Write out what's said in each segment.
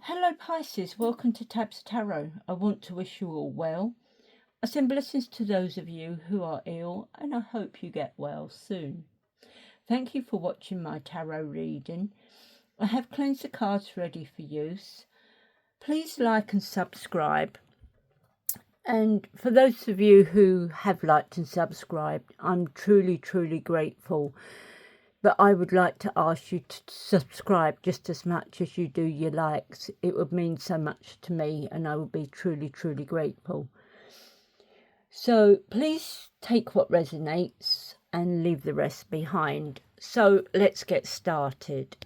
Hello Pisces, welcome to Tabs Tarot. I want to wish you all well. I send blessings to those of you who are ill and I hope you get well soon. Thank you for watching my tarot reading. I have cleansed the cards ready for use. Please like and subscribe. And for those of you who have liked and subscribed, I'm truly grateful. But I would like to ask you to subscribe just as much as you do your likes. It would mean so much to me and I would be truly grateful. So please take what resonates and leave the rest behind. So let's get started.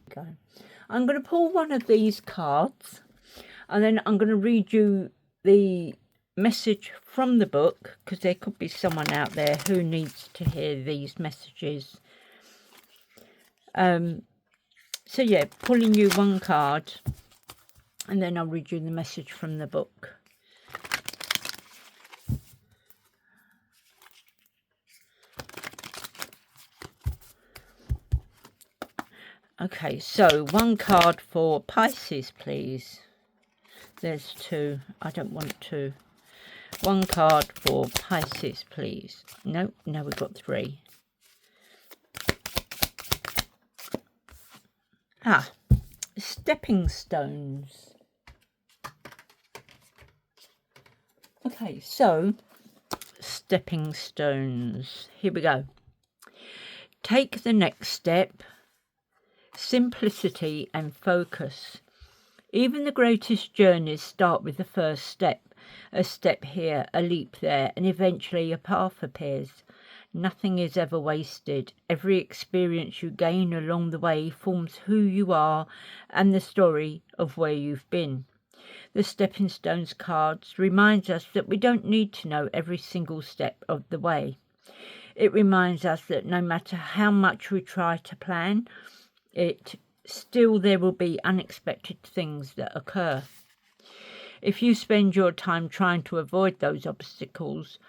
I'm going to pull one of these cards and then I'm going to read you the message from the book, because there could be someone out there who needs to hear these messages. So yeah, pulling you one card and then I'll read you the message from the book. Okay, so one card for Pisces, please. There's two. I don't want two. One card for Pisces, please. No, now we've got three. Stepping stones. Okay, so stepping stones. Here we go. Take the next step. Simplicity and focus. Even the greatest journeys start with the first step. A step here, a leap there, and eventually a path appears. Nothing is ever wasted. Every experience you gain along the way forms who you are and the story of where you've been. The Stepping Stones cards reminds us that we don't need to know every single step of the way. It reminds us that no matter how much we try to plan it, still there will be unexpected things that occur. If you spend your time trying to avoid those obstacles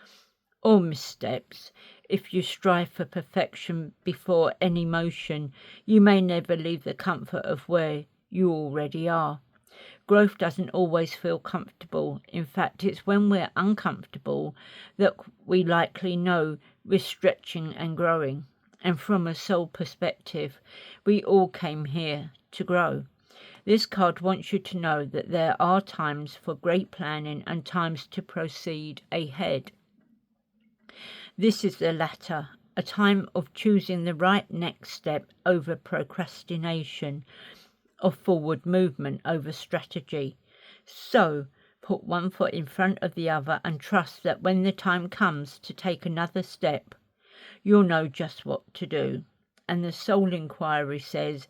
or missteps, if you strive for perfection before any motion, you may never leave the comfort of where you already are. Growth doesn't always feel comfortable. In fact, it's when we're uncomfortable that we likely know we're stretching and growing. And from a soul perspective, we all came here to grow. This card wants you to know that there are times for great planning and times to proceed ahead. This is the latter, a time of choosing the right next step over procrastination, of forward movement over strategy. So, put one foot in front of the other and trust that when the time comes to take another step, you'll know just what to do. And the soul inquiry says,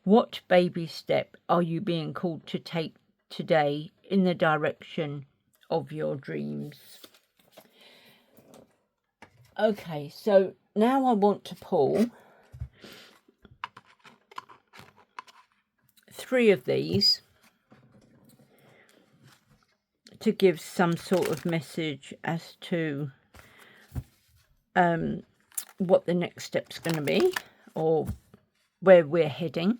what baby step are you being called to take today in the direction of your dreams? Okay, so now I want to pull three of these to give some sort of message as to what the next step's going to be or where we're heading.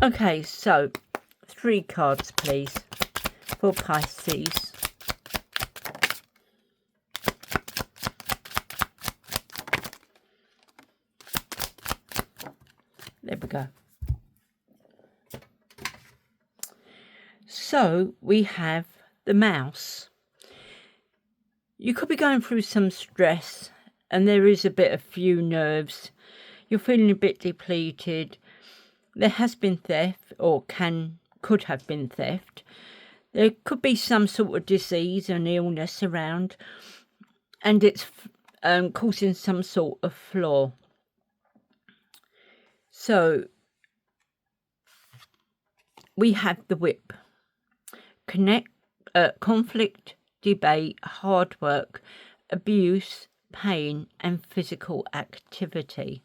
Okay, so three cards, please, for Pisces. There we go. So we have the Mouse. You could be going through some stress and there is a bit of few nerves. You're feeling a bit depleted. There has been theft, or could have been theft. There could be some sort of disease and illness around, and it's causing some sort of flaw. So we have the Whip. Conflict, debate, hard work, abuse, pain, and physical activity.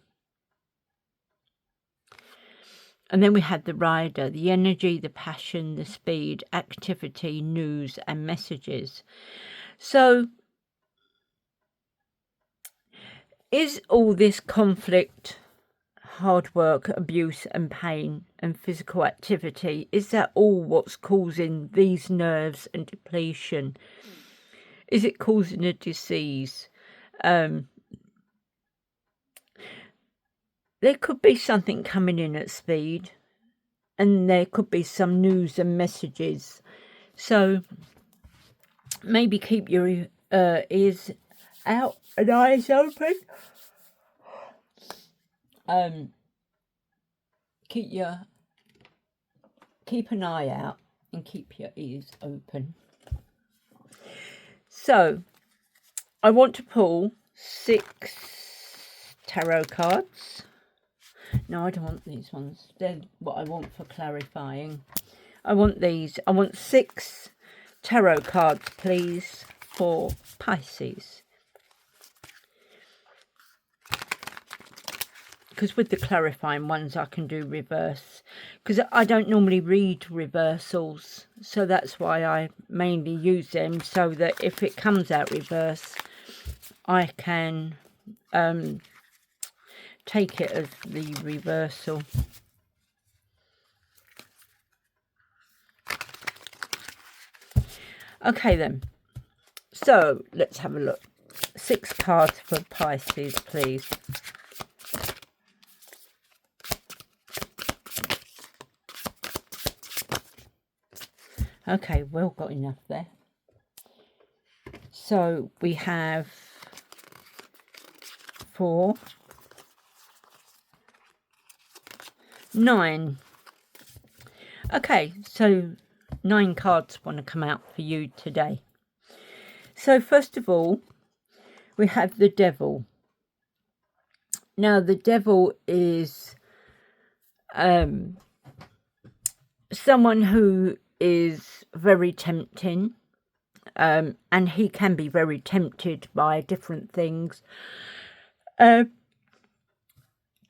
And then we had the rider, the energy, the passion, the speed, activity, news and messages. So is all this conflict, hard work, abuse and pain and physical activity, is that all what's causing these nerves and depletion? Is it causing a disease? There could be something coming in at speed, and there could be some news and messages. So maybe keep your ears out and eyes open. Keep an eye out and keep your ears open. So I want to pull 6 tarot cards. No, I don't want these ones. They're what I want for clarifying. I want these. I want 6 tarot cards, please, for Pisces. Because with the clarifying ones, I can do reverse. Because I don't normally read reversals. So that's why I mainly use them. So that if it comes out reverse, I can take it as the reversal. Okay then. So let's have a look. 6 cards for Pisces, please. Okay, well got enough there. So we have 4, 9. Okay, so 9 cards want to come out for you today. So first of all, we have the Devil. Now the Devil is someone who is very tempting, and he can be very tempted by different things,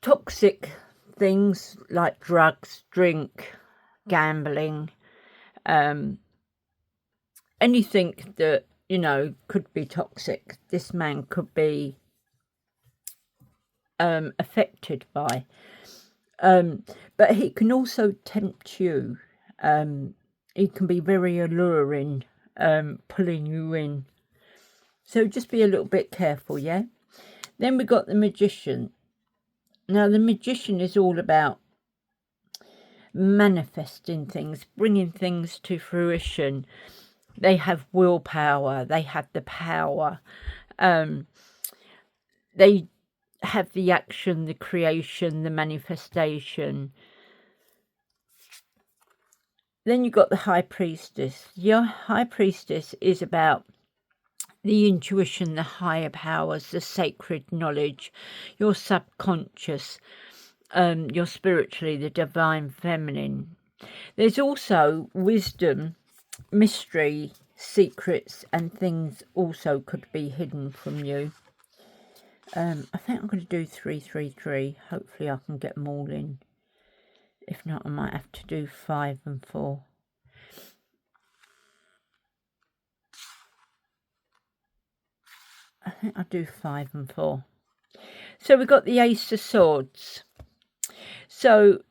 toxic things like drugs, drink, gambling, anything that, you know, could be toxic. This man could be affected by, but he can also tempt you. He can be very alluring, pulling you in. So just be a little bit careful, yeah? Then we got the Magician. Now the Magician is all about manifesting things, bringing things to fruition. They have willpower. They have the power. They have the action, the creation, the manifestation. Then you've got the High Priestess. Your High Priestess is about the intuition, the higher powers, the sacred knowledge, your subconscious, your spiritually, the divine feminine. There's also wisdom, mystery, secrets, and things also could be hidden from you. I think I'm going to do 3, 3, 3. Hopefully I can get them all in. If not, I might have to do 5 and 4. I think I'll do 5 and 4. So we've got the Ace of Swords. So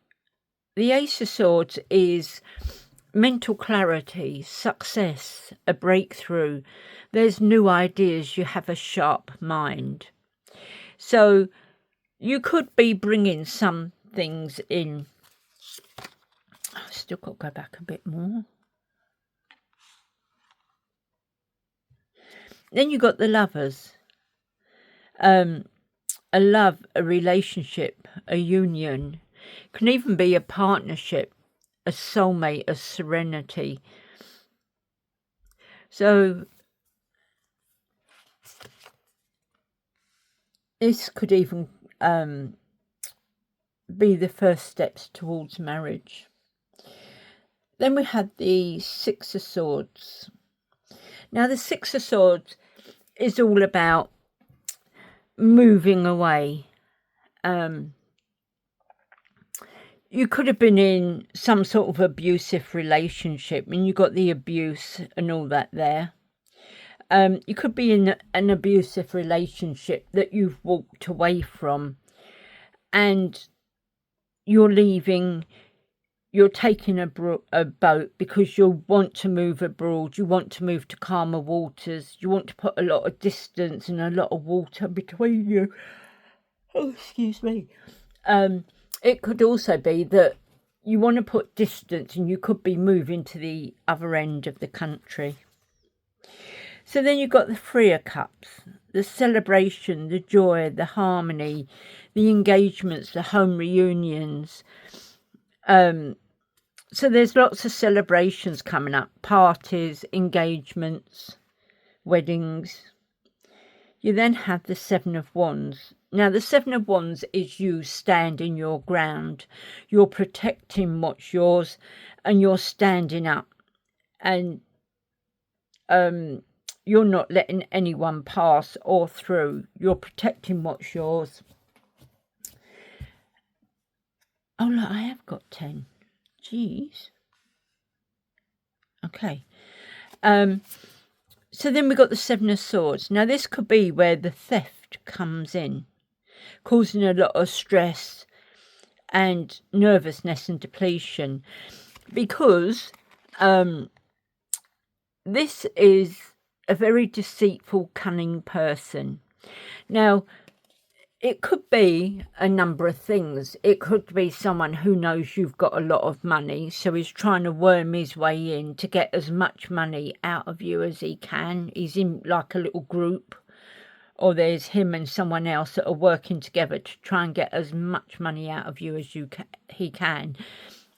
the Ace of Swords is mental clarity, success, a breakthrough. There's new ideas. You have a sharp mind. So you could be bringing some things in. I've still got to go back a bit more. Then you got the Lovers. A love, a relationship, a union. Can even be a partnership, a soulmate, a serenity. So this could even be the first steps towards marriage. Then we had the 6 of Swords. Now the 6 of Swords is all about moving away. you could have been in some sort of abusive relationship, and you got the abuse and all that there. You could be in an abusive relationship that you've walked away from, and you're leaving, you're taking a boat because you want to move abroad, you want to move to calmer waters, you want to put a lot of distance and a lot of water between you. Oh, excuse me. It could also be that you want to put distance, and you could be moving to the other end of the country. So then you've got the Three of Cups, the celebration, the joy, the harmony, the engagements, the home reunions. So there's lots of celebrations coming up, parties, engagements, weddings. You then have the Seven of Wands. Now, the Seven of Wands is you standing your ground. You're protecting what's yours, and you're standing up. And you're not letting anyone pass or through. You're protecting what's yours. Oh, look, I have got 10. Jeez. Okay. So then we've got the Seven of Swords. Now, this could be where the theft comes in, causing a lot of stress and nervousness and depletion, because this is a very deceitful, cunning person. Now, it could be a number of things. It could be someone who knows you've got a lot of money, so he's trying to worm his way in to get as much money out of you as he can. He's in like a little group, or there's him and someone else that are working together to try and get as much money out of you as he can,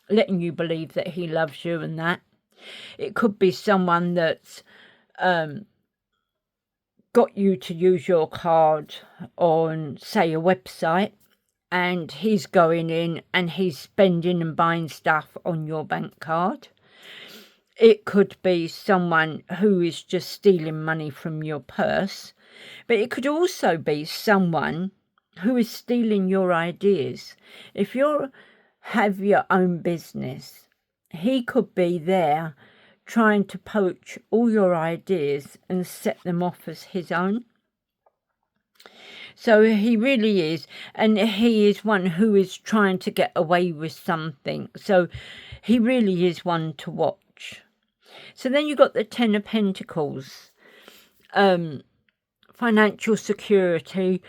letting you believe that he loves you and that. It could be someone that's got you to use your card on, say, a website, and he's going in and he's spending and buying stuff on your bank card. It could be someone who is just stealing money from your purse, but it could also be someone who is stealing your ideas. If you have your own business, he could be there trying to poach all your ideas and set them off as his own. So he really is, and he is one who is trying to get away with something. So he really is one to watch. So then you've got the Ten of Pentacles, financial security,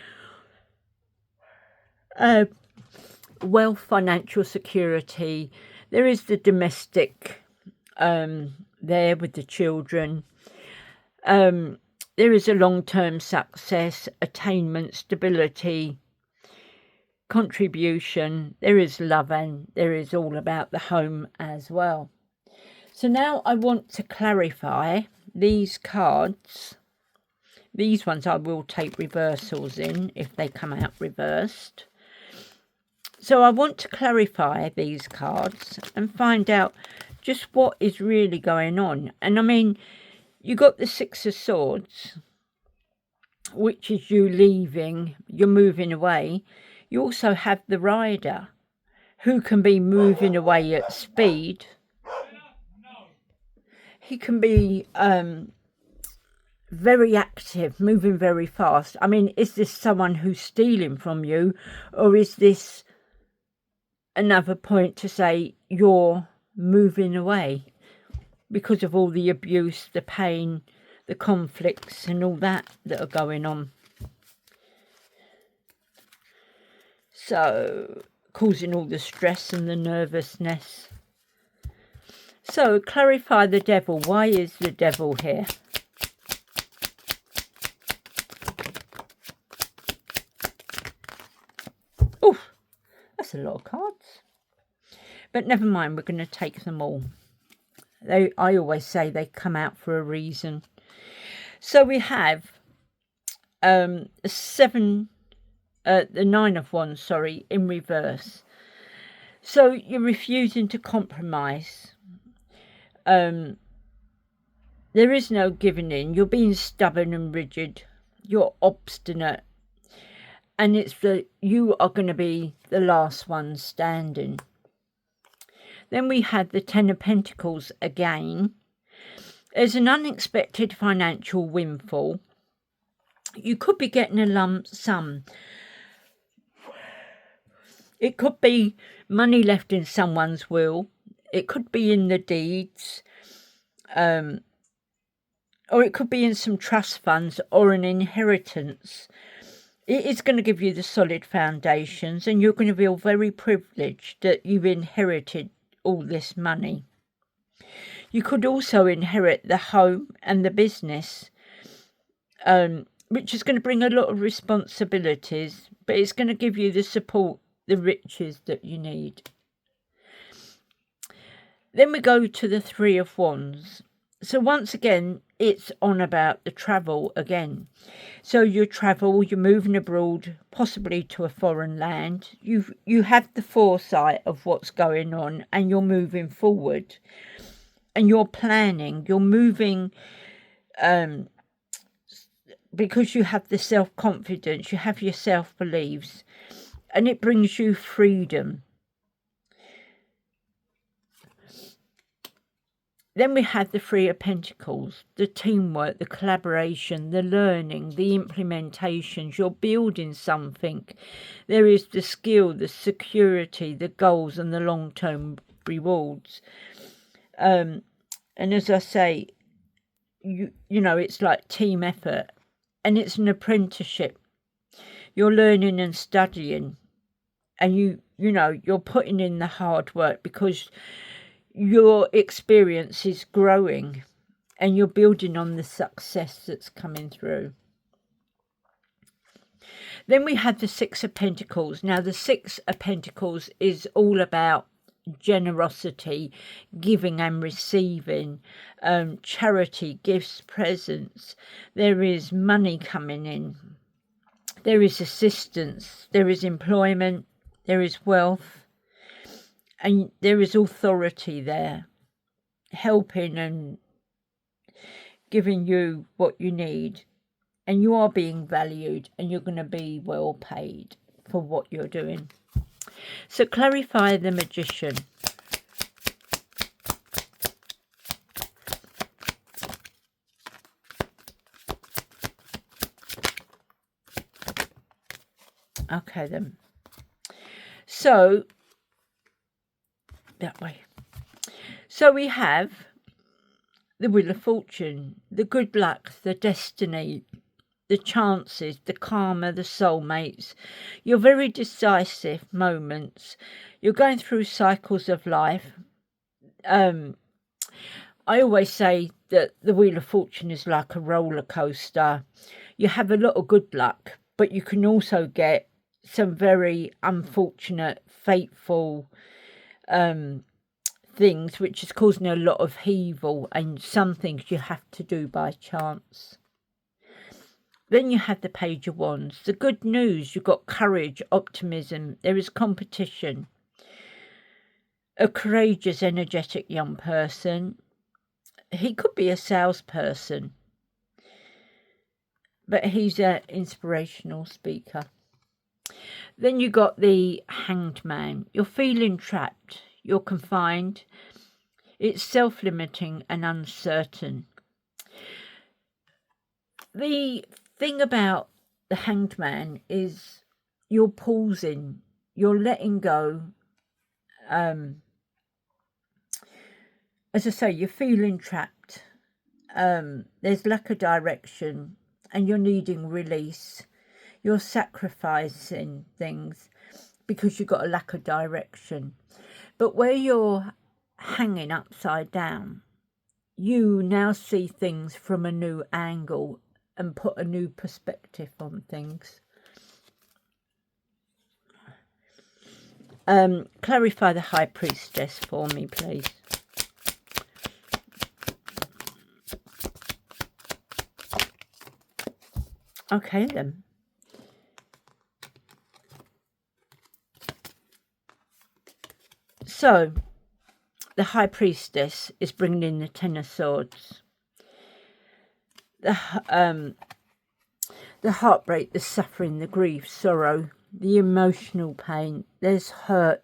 wealth, financial security. There is the domestic there with the children. There is a long-term success, attainment, stability, contribution. There is love, and there is all about the home as well. So now I want to clarify these cards. These ones I will take reversals in if they come out reversed. So I want to clarify these cards and find out just what is really going on. And I mean, you got the Six of Swords, which is you leaving, you're moving away. You also have the Rider, who can be moving away at speed. He can be very active, moving very fast. I mean, is this someone who's stealing from you, or is this another point to say you're moving away because of all the abuse, the pain, the conflicts and all that are going on? So, causing all the stress and the nervousness. So, clarify the Devil. Why is the Devil here? Oh, that's a lot of cards. But never mind, we're going to take them all. I always say they come out for a reason. So we have the Nine of Wands, sorry, in reverse. So you're refusing to compromise. There is no giving in. You're being stubborn and rigid. You're obstinate. And it's you are going to be the last one standing. Then we had the Ten of Pentacles again. There's an unexpected financial windfall. You could be getting a lump sum. It could be money left in someone's will. It could be in the deeds. Or it could be in some trust funds or an inheritance. It is going to give you the solid foundations, and you're going to feel very privileged that you've inherited all this money. You could also inherit the home and the business, which is going to bring a lot of responsibilities, but it's going to give you the support, the riches that you need. Then we go to the Three of Wands. So once again, it's on about the travel again. So you travel, you're moving abroad, possibly to a foreign land. You have the foresight of what's going on, and you're moving forward. And you're planning, you're moving, because you have the self-confidence, you have your self-beliefs, and it brings you freedom. Then we have the Three of Pentacles, the teamwork, the collaboration, the learning, the implementations. You're building something. There is the skill, the security, the goals, and the long-term rewards. And as I say, you know, it's like team effort, and it's an apprenticeship. You're learning and studying, and you know, you're putting in the hard work because your experience is growing and you're building on the success that's coming through. Then we have the Six of Pentacles. Now, the Six of Pentacles is all about generosity, giving and receiving, charity, gifts, presents. There is money coming in. There is assistance. There is employment. There is wealth. And there is authority there, helping and giving you what you need. And you are being valued, and you're going to be well paid for what you're doing. So clarify the Magician. Okay then. So that way. So we have the Wheel of Fortune, the good luck, the destiny, the chances, the karma, the soulmates, your very decisive moments. You're going through cycles of life. I always say that the Wheel of Fortune is like a roller coaster. You have a lot of good luck, but you can also get some very unfortunate, fateful things, which is causing a lot of evil, and some things you have to do by chance. Then you have the Page of Wands. The good news, you've got courage, optimism, there is competition. A courageous, energetic young person. He could be a salesperson, but he's an inspirational speaker. Then you got the Hanged Man. You're feeling trapped. You're confined. It's self-limiting and uncertain. The thing about the Hanged Man is you're pausing. You're letting go. As I say, you're feeling trapped. There's lack of direction, and you're needing release. You're sacrificing things because you've got a lack of direction. But where you're hanging upside down, you now see things from a new angle and put a new perspective on things. Clarify the High Priestess for me, please. Okay then. So, the High Priestess is bringing in the Ten of Swords. The heartbreak, the suffering, the grief, sorrow, the emotional pain. There's hurt.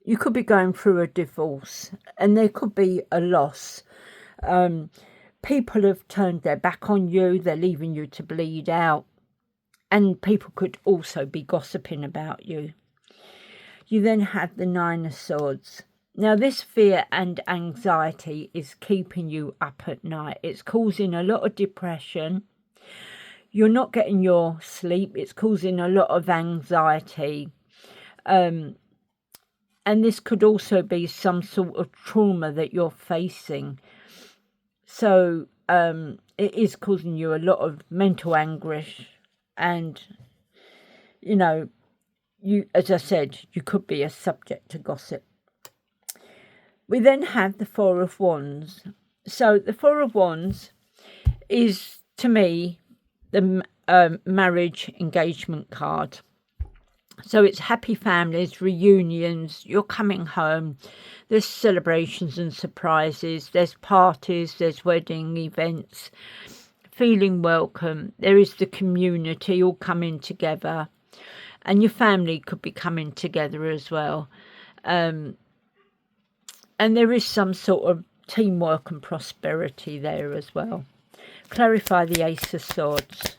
You could be going through a divorce, and there could be a loss. People have turned their back on you, they're leaving you to bleed out, and people could also be gossiping about you. You then have the Nine of Swords. Now, this fear and anxiety is keeping you up at night. It's causing a lot of depression. You're not getting your sleep. It's causing a lot of anxiety. And this could also be some sort of trauma that you're facing. So it is causing you a lot of mental anguish. And, you know, you, as I said, you could be a subject to gossip. We then have the Four of Wands. So the Four of Wands is, to me, the marriage engagement card. So it's happy families, reunions, you're coming home, there's celebrations and surprises, there's parties, there's wedding events, feeling welcome. There is the community all coming together, and your family could be coming together as well. And there is some sort of teamwork and prosperity there as well. Clarify the Ace of Swords.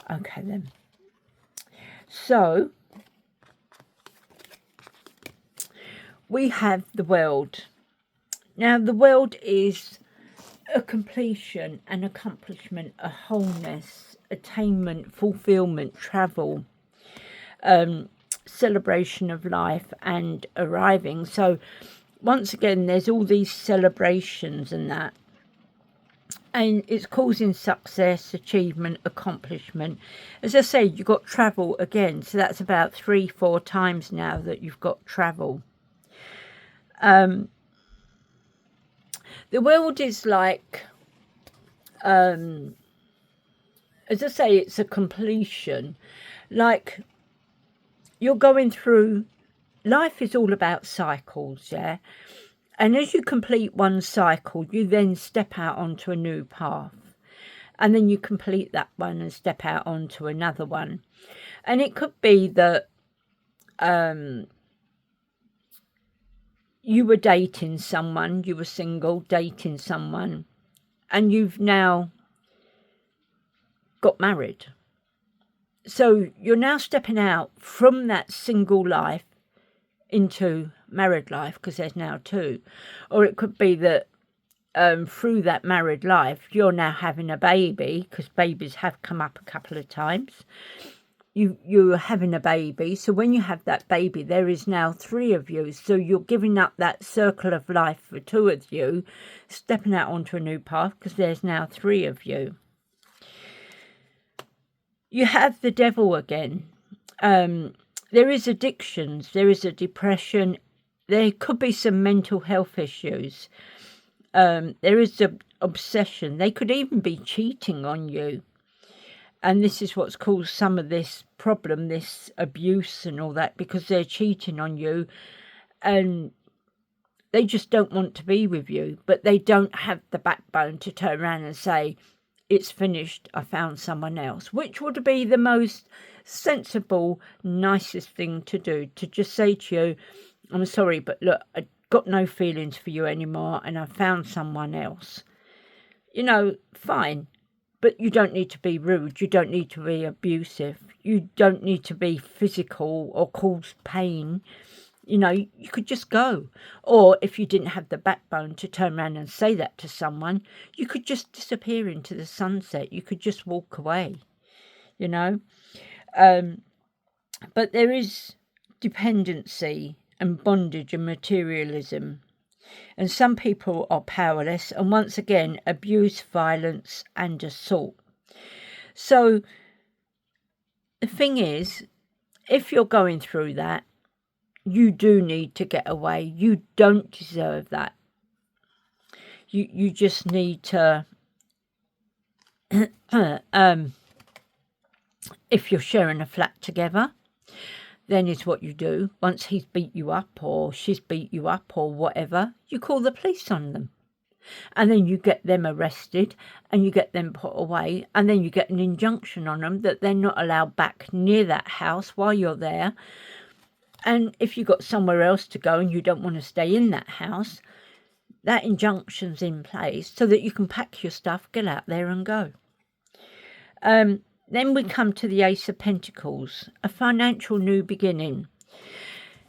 Okay then. So we have the World. Now the World is a completion, an accomplishment, a wholeness, attainment, fulfillment, travel, celebration of life and arriving. So once again, there's all these celebrations and that. And it's causing success, achievement, accomplishment. As I say, you've got travel again. So that's about 3-4 times now that you've got travel. The World is like, as I say, it's a completion. Like, you're going through, life is all about cycles, yeah? And as you complete one cycle, you then step out onto a new path. And then you complete that one and step out onto another one. And it could be that you were dating someone, you were single, dating someone, and you've now got married. So you're now stepping out from that single life into married life, because there's now two. Or it could be that through that married life, you're now having a baby, because babies have come up a couple of times. You're having a baby, so when you have that baby, there is now 3 of you. So you're giving up that circle of life for 2 of you, stepping out onto a new path, because there's now 3 of you. You have the Devil again. There is addictions, there is a depression, there could be some mental health issues. There is the obsession. They could even be cheating on you. And this is what's caused some of this problem, this abuse and all that, because they're cheating on you and they just don't want to be with you, but they don't have the backbone to turn around and say, it's finished, I found someone else, which would be the most sensible, nicest thing to do, to just say to you, I'm sorry, but look, I got no feelings for you anymore and I found someone else. You know, fine. But you don't need to be rude. You don't need to be abusive. You don't need to be physical or cause pain. You know, you could just go. Or if you didn't have the backbone to turn around and say that to someone, you could just disappear into the sunset. You could just walk away, you know. But there is dependency and bondage and materialism. And some people are powerless, and once again, abuse, violence and assault. So the thing is, if you're going through that, you do need to get away. You don't deserve that. You just need to, if you're sharing a flat together, then is what you do. Once he's beat you up or she's beat you up or whatever, you call the police on them. and then you get them arrested and you get them put away, and then you get an injunction on them that they're not allowed back near that house while you're there. And if you've got somewhere else to go and you don't want to stay in that house, that injunction's in place so that you can pack your stuff, get out there and go. Then we come to the Ace of Pentacles, a financial new beginning.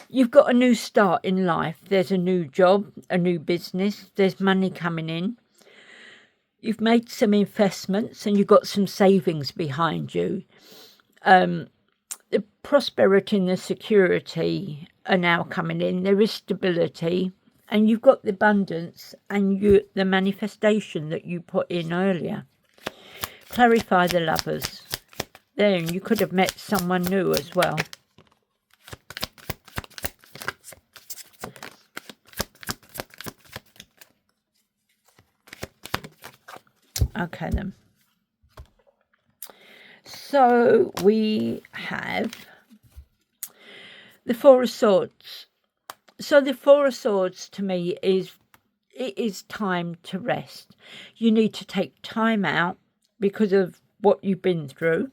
You've got a new start in life. There's a new job, a new business. There's money coming in. You've made some investments and you've got some savings behind you. The prosperity and the security are now coming in. There is stability, and you've got the abundance and the manifestation that you put in earlier. Clarify the Lovers. There, you could have met someone new as well. Okay then. So we have the Four of Swords. So the Four of Swords to me is, it is time to rest. You need to take time out because of what you've been through.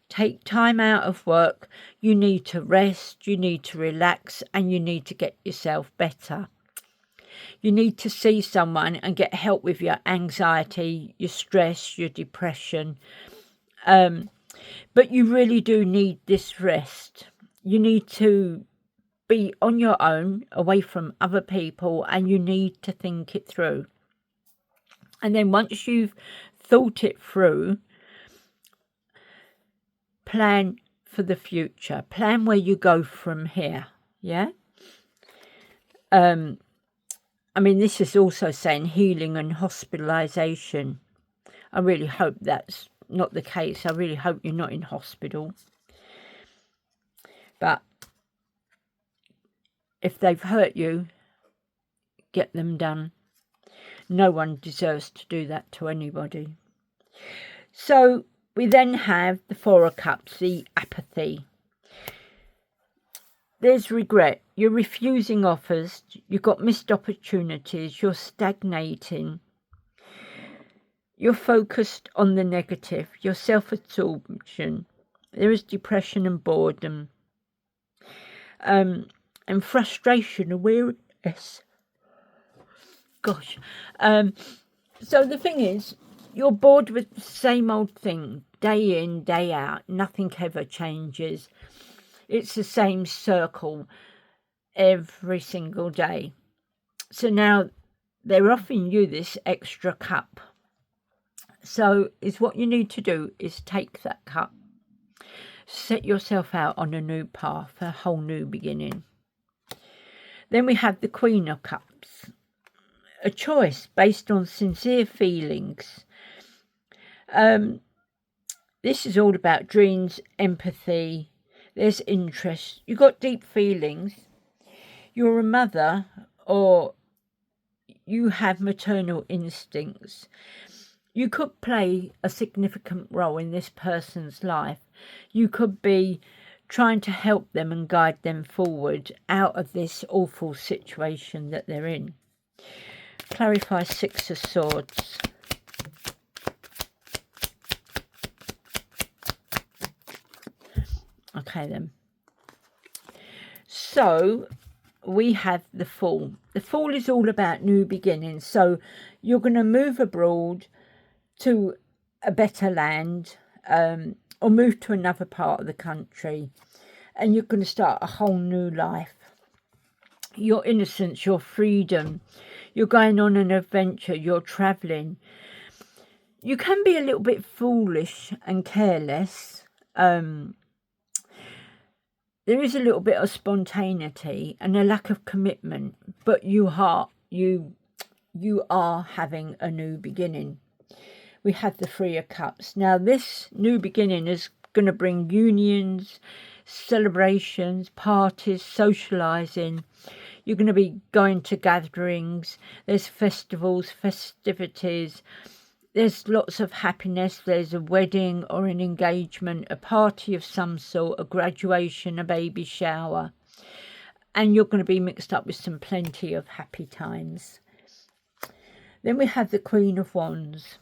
Take time out of work. You need to rest, you need to relax, and you need to get yourself better. You need to see someone and get help with your anxiety, your stress, your depression. But you really do need this rest. You need to be on your own, away from other people, and you need to think it through. And then once you've thought it through, plan for the future. Plan where you go from here. Yeah? I mean, this is also saying healing and hospitalisation. I really hope that's not the case. I really hope you're not in hospital. But if they've hurt you, get them done. No one deserves to do that to anybody. So we then have the Four of Cups, the apathy. There's regret. You're refusing offers. You've got missed opportunities. You're stagnating. You're focused on the negative. Your self-absorption. There is depression and boredom. And frustration and weariness. Gosh. So the thing is, you're bored with the same old thing. Day in, day out. Nothing ever changes. It's the same circle every single day. So now they're offering you this extra cup. So is what you need to do is take that cup. Set yourself out on a new path, a whole new beginning. Then we have the Queen of Cups. A choice based on sincere feelings. This is all about dreams, empathy. There's interest. You've got deep feelings. You're a mother, or you have maternal instincts. You could play a significant role in this person's life. You could be trying to help them and guide them forward out of this awful situation that they're in. Clarify Six of Swords. Okay then. So we have the Fool. The Fool is all about new beginnings. So you're going to move abroad to a better land, or move to another part of the country, and you're going to start a whole new life. Your innocence, your freedom. You're going on an adventure. You're travelling. You can be a little bit foolish and careless. There is a little bit of spontaneity and a lack of commitment, but you are having a new beginning. We have the Three of Cups. Now, this new beginning is going to bring unions, celebrations, parties, socialising. You're going to be going to gatherings. There's festivals, festivities. There's lots of happiness. There's a wedding or an engagement, a party of some sort, a graduation, a baby shower. And you're going to be mixed up with some plenty of happy times. Then we have the Queen of Wands.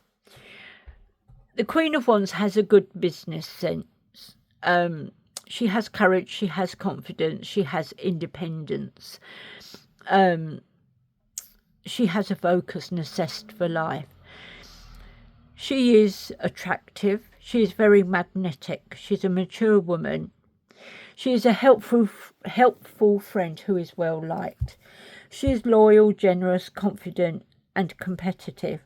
The Queen of Wands has a good business sense. She has courage, she has confidence, she has independence. She has a focus and a zest for life. She is attractive. She is very magnetic. She's a mature woman. She is a helpful friend who is well liked. She is loyal, generous, confident and competitive.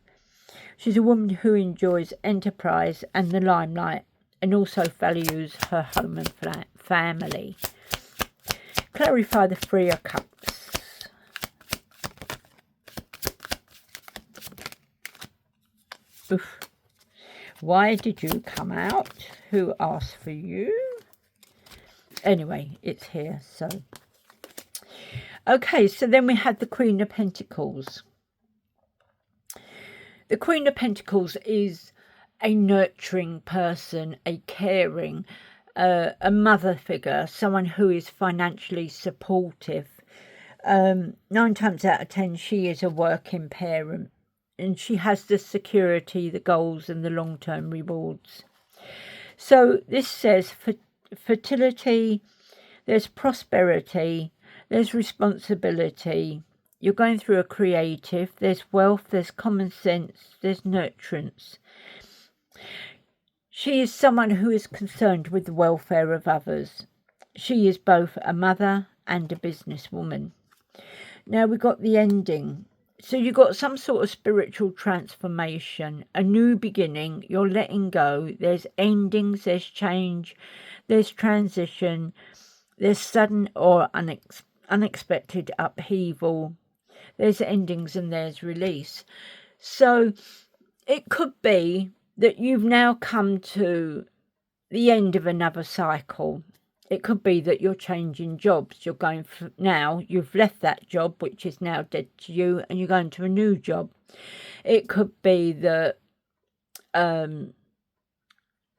She's a woman who enjoys enterprise and the limelight and also values her home and family. Clarify the Three of Cups. Oof. Why did you come out? Who asked for you? Anyway, it's here, so. Okay, so then we had the Queen of Pentacles. The Queen of Pentacles is a nurturing person, a caring, a mother figure, someone who is financially supportive. 9 times out of 10, she is a working parent, and she has the security, the goals, and the long-term rewards. So this says fertility, there's prosperity, there's responsibility. You're going through a creative, there's wealth, there's common sense, there's nurturance. She is someone who is concerned with the welfare of others. She is both a mother and a businesswoman. Now we've got the ending. So you've got some sort of spiritual transformation, a new beginning, you're letting go. There's endings, there's change, there's transition, there's sudden or unexpected upheaval. There's endings and there's release. So it could be that you've now come to the end of another cycle. It could be that you're changing jobs. You're going for, now, you've left that job, which is now dead to you, and you're going to a new job. It could be that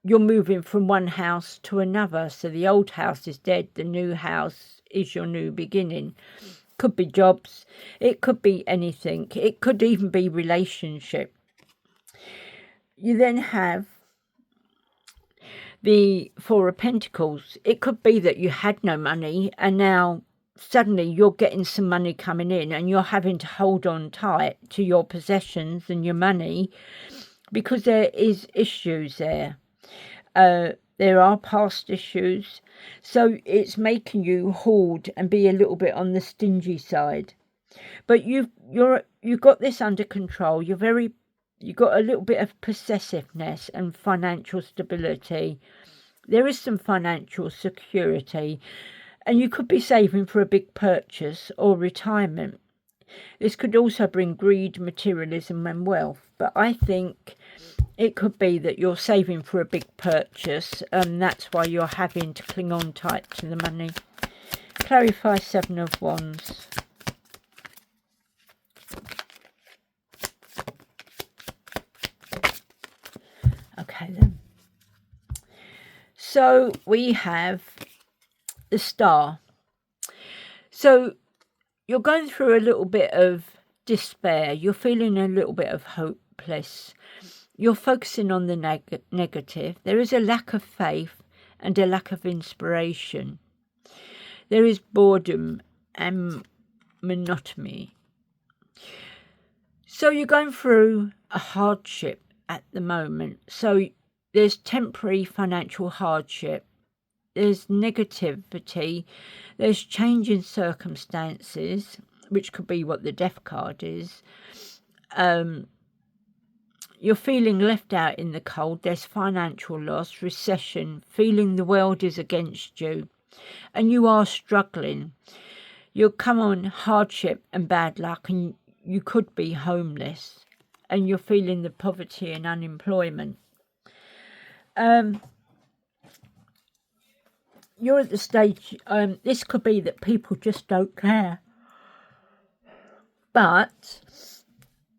you're moving from one house to another. So the old house is dead. The new house is your new beginning. Could be jobs. It could be anything. It could even be relationship. You then have the Four of Pentacles. It could be that you had no money and now suddenly you're getting some money coming in and you're having to hold on tight to your possessions and your money because there is issues there. There are past issues, so it's making you hoard and be a little bit on the stingy side. But you've got this under control. You've got a little bit of possessiveness and financial stability. There is some financial security, and you could be saving for a big purchase or retirement. This could also bring greed, materialism and wealth, but I think it could be that you're saving for a big purchase and that's why you're having to cling on tight to the money. Clarify Seven of Wands. Okay then. So we have the Star. So you're going through a little bit of despair. You're feeling a little bit of hopeless. You're focusing on the negative. There is a lack of faith and a lack of inspiration. There is boredom and monotony. So you're going through a hardship at the moment. So there's temporary financial hardship. There's negativity. There's changing circumstances, which could be what the Death card is. You're feeling left out in the cold. There's financial loss, recession, feeling the world is against you. And you are struggling. You'll come on hardship and bad luck, and you could be homeless. And you're feeling the poverty and unemployment. You're at the stage, this could be that people just don't care. But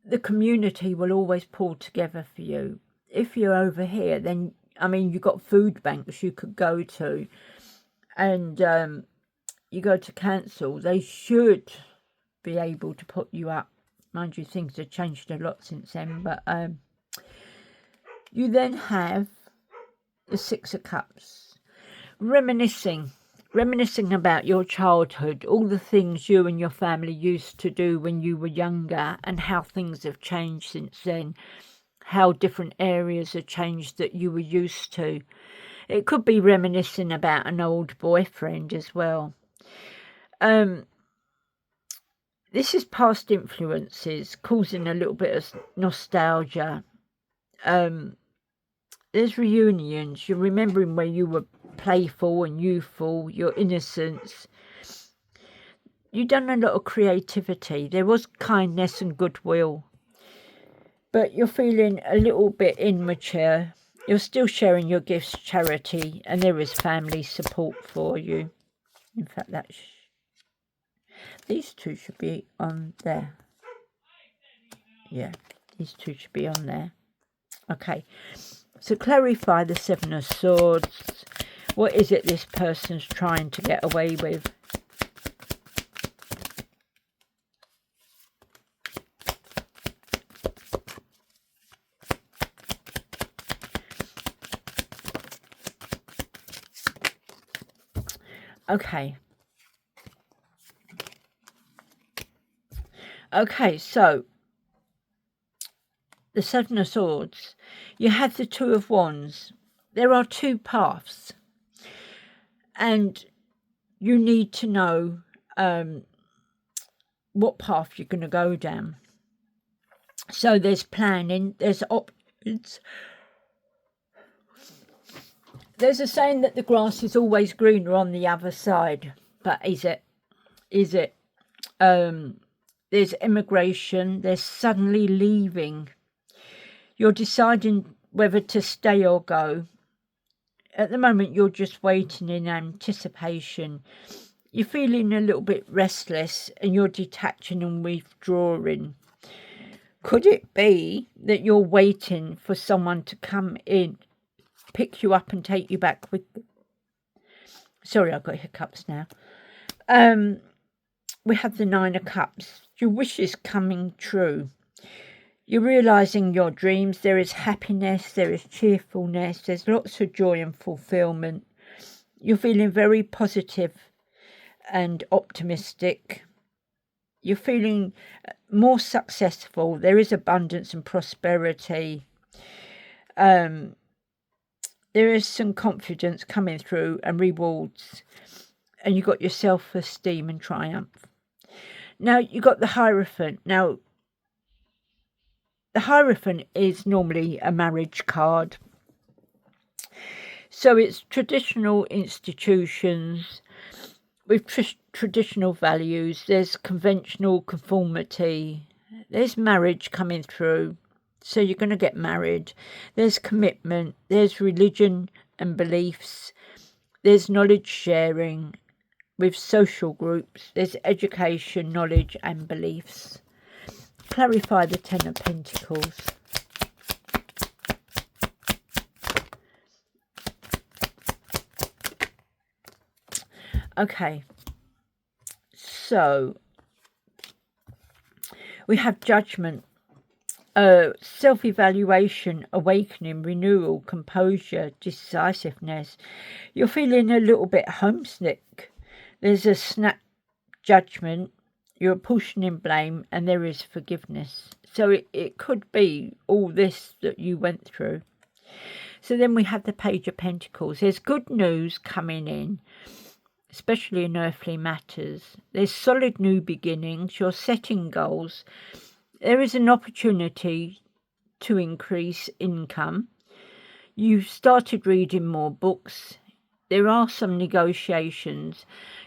the community will always pull together for you. If you're over here, then, I mean, you've got food banks you could go to. And you go to council, they should be able to put you up Mind you, things have changed a lot since then. But you then have the Six of Cups. Reminiscing about your childhood, all the things you and your family used to do when you were younger, and how things have changed since then, how different areas have changed that you were used to. It could be reminiscing about an old boyfriend as well. This is past influences causing a little bit of nostalgia. There's reunions. You're remembering where you were playful and youthful, your innocence. You've done a lot of creativity. There was kindness and goodwill. But you're feeling a little bit immature. You're still sharing your gifts, charity, and there is family support for you. In fact, these two should be on there. Yeah, these two should be on there. Okay, so clarify the Seven of Swords. What is it this person's trying to get away with? Okay. Okay, so the Seven of Swords, you have the Two of Wands. There are two paths, and you need to know what path you're going to go down. So there's planning, there's options. There's a saying that the grass is always greener on the other side, but is it? Is it? There's immigration, there's suddenly leaving. You're deciding whether to stay or go. At the moment, you're just waiting in anticipation. You're feeling a little bit restless and you're detaching and withdrawing. Could it be that you're waiting for someone to come in, pick you up and take you back with them? Sorry, I've got hiccups now. We have the Nine of Cups. Your wishes coming true. You're realising your dreams. There is happiness, there is cheerfulness, there's lots of joy and fulfilment. You're feeling very positive and optimistic. You're feeling more successful. There is abundance and prosperity. There is some confidence coming through and rewards. And you've got your self-esteem and triumph. Now, you've got the Hierophant. Now, the Hierophant is normally a marriage card. So it's traditional institutions with traditional values. There's conventional conformity. There's marriage coming through. So you're going to get married. There's commitment. There's religion and beliefs. There's knowledge sharing with social groups. There's education, knowledge and beliefs. Clarify the Ten of Pentacles. Okay, so we have Judgment, self-evaluation, awakening, renewal, composure, decisiveness. You're feeling a little bit homesick. There's a snap judgment. You're pushing in blame, and there is forgiveness. So it could be all this that you went through. So then we have the Page of Pentacles. There's good news coming in, especially in earthly matters. There's solid new beginnings. You're setting goals. There is an opportunity to increase income. You've started reading more books. There are some negotiations.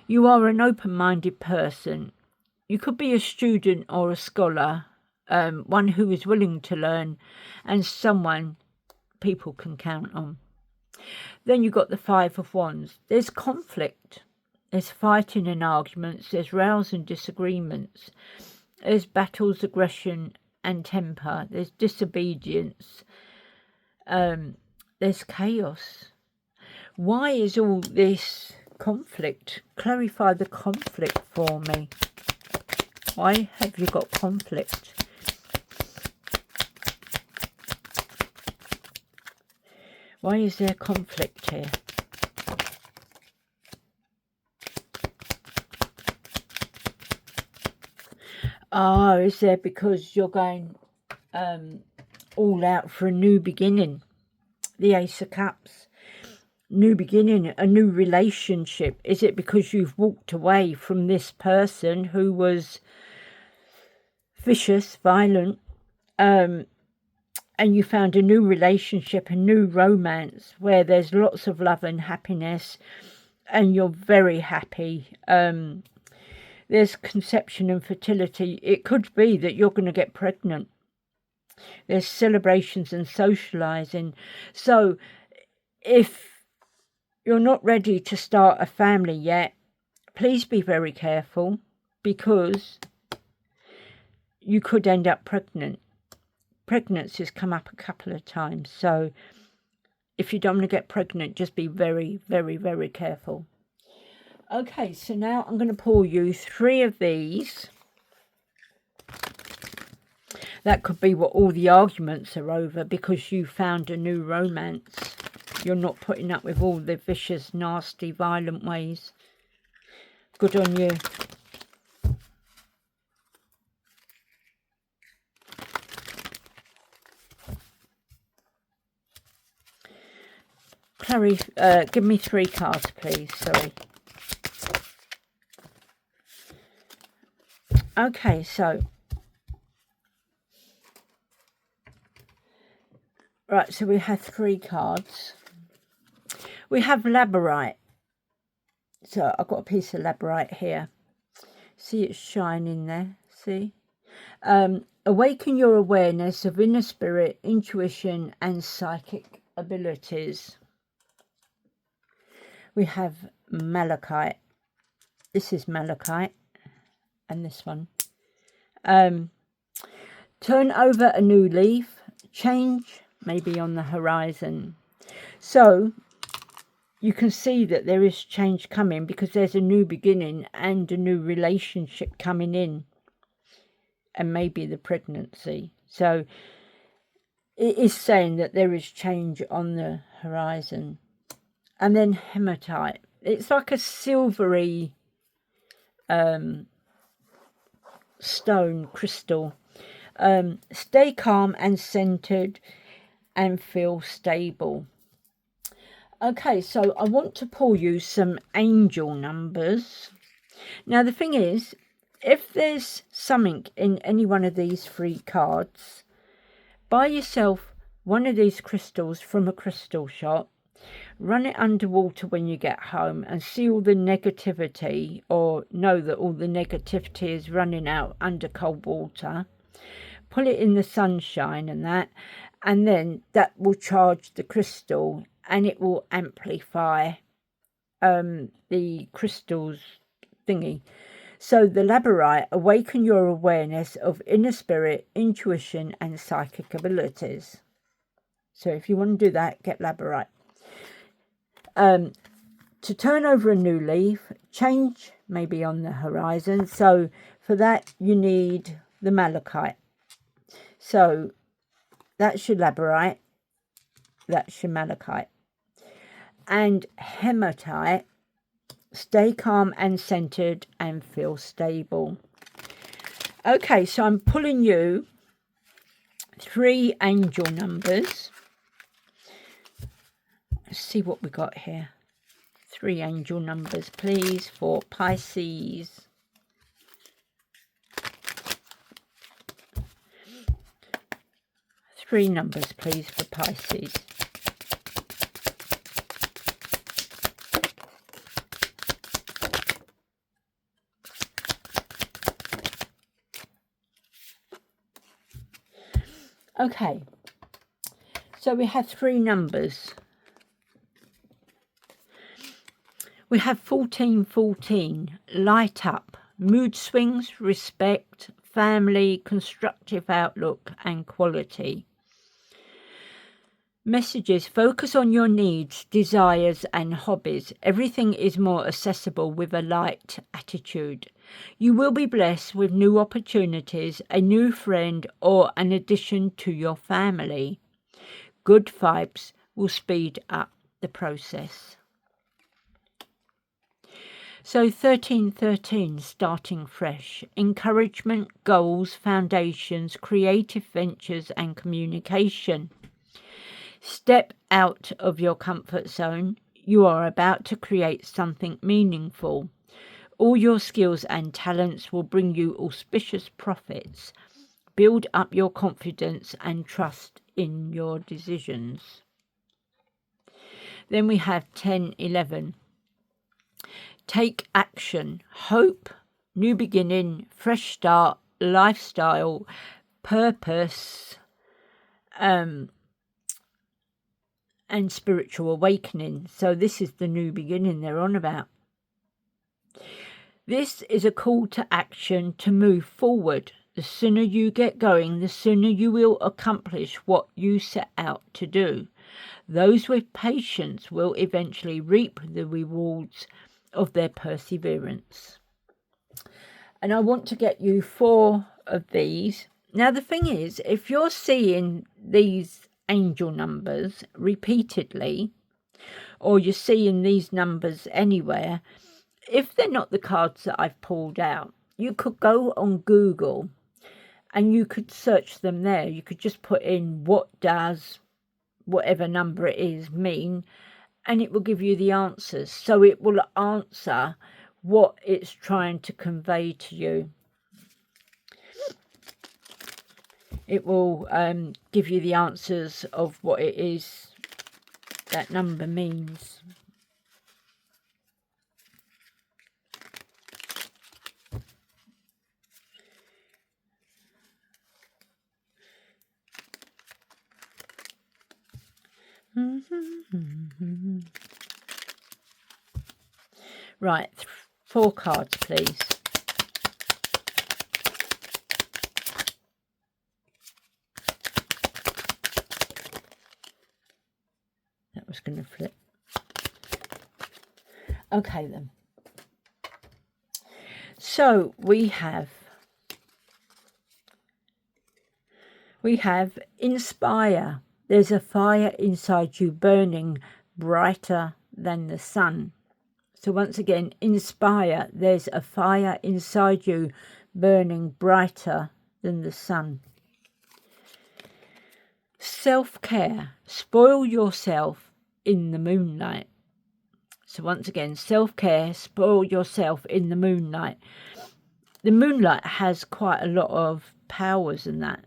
You are an open-minded person. You could be a student or a scholar, one who is willing to learn, and someone people can count on. Then you've got the Five of Wands. There's conflict. There's fighting and arguments. There's rows and disagreements. There's battles, aggression and temper. There's disobedience. There's chaos. Why is all this conflict? Clarify the conflict for me. Why have you got conflict? Why is there conflict here? Oh, is there because you're going all out for a new beginning? The Ace of Cups. New beginning, a new relationship. Is it because you've walked away from this person who was vicious, violent, and you found a new relationship, a new romance where there's lots of love and happiness and you're very happy? There's conception and fertility. It could be that you're going to get pregnant. There's celebrations and socializing. So if you're not ready to start a family yet, please be very careful, because you could end up pregnant. Pregnancy's come up a couple of times. So if you don't want to get pregnant, just be very, very, very careful. Okay, so now I'm going to pull you 3 of these. That could be what all the arguments are over, because you found a new romance. You're not putting up with all the vicious, nasty, violent ways. Good on you. Clary, give me 3 cards, please. Sorry. Okay, so. Right, so we have 3 cards. We have labradorite. So I've got a piece of labradorite here. See, it's shining there. See? Awaken your awareness of inner spirit, intuition, and psychic abilities. We have malachite. This is malachite. And this one. Turn over a new leaf. Change may be on the horizon. So you can see that there is change coming, because there's a new beginning and a new relationship coming in, and maybe the pregnancy. So it is saying that there is change on the horizon. And then hematite. It's like a silvery stone, crystal. Stay calm and centered and feel stable. Okay, so I want to pull you some angel numbers. Now the thing is, if there's something in any one of these 3 cards, buy yourself one of these crystals from a crystal shop, run it underwater when you get home, and see all the negativity, or know that all the negativity is running out under cold water. Put it in the sunshine and that, and then that will charge the crystal, and it will amplify the crystal's thingy. So the labradorite, awaken your awareness of inner spirit, intuition, and psychic abilities. So if you want to do that, get labradorite. To turn over a new leaf, change may be on the horizon. So for that, you need the malachite. So that's your labradorite, that's your malachite. And hematite, stay calm and centered and feel stable. Okay, so I'm pulling you 3 angel numbers. Let's see what we got here. 3 angel numbers, please, for Pisces. Three numbers, please, for Pisces. Okay, so we have 3 numbers. We have 1414, light up, mood swings, respect, family, constructive outlook and quality. Messages: focus on your needs, desires and hobbies. Everything is more accessible with a light attitude. You will be blessed with new opportunities, a new friend or an addition to your family. Good vibes will speed up the process. So 1313, starting fresh. Encouragement, goals, foundations, creative ventures and communication. Step out of your comfort zone. You are about to create something meaningful. All your skills and talents will bring you auspicious profits. Build up your confidence and trust in your decisions. Then we have 1011. Take action. Hope, new beginning, fresh start, lifestyle, purpose, and spiritual awakening. So this is the new beginning they're on about. This is a call to action to move forward. The sooner you get going, the sooner you will accomplish what you set out to do. Those with patience will eventually reap the rewards of their perseverance. And I want to get you 4 of these. Now the thing is, if you're seeing these angel numbers repeatedly, or you're seeing these numbers anywhere, if they're not the cards that I've pulled out, you could go on Google and you could search them there. You could just put in what does whatever number it is mean, and it will give you the answers. So it will answer what it's trying to convey to you. It will give you the answers of what it is that number means. Right, 4 cards, please. That was going to flip. Okay then. So we have inspire. There's a fire inside you burning brighter than the sun. So once again, inspire. There's a fire inside you burning brighter than the sun. Self-care. Spoil yourself in the moonlight. So once again, self-care, spoil yourself in the moonlight. The moonlight has quite a lot of powers in that.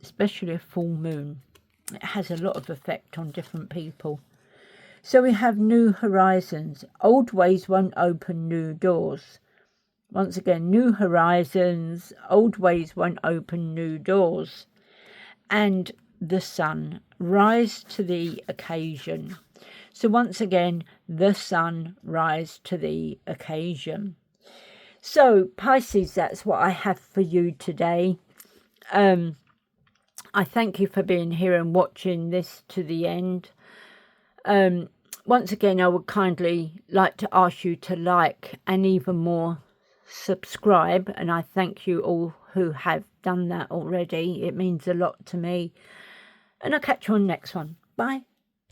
Especially a full moon. It has a lot of effect on different people. So we have new horizons. Old ways won't open new doors. Once again, new horizons. Old ways won't open new doors. And the sun. Rise to the occasion. So once again, the sun, rise to the occasion. So Pisces, that's what I have for you today. I thank you for being here and watching this to the end. Once again, I would kindly like to ask you to like and even more subscribe. And I thank you all who have done that already. It means a lot to me. And I'll catch you on the next one. Bye.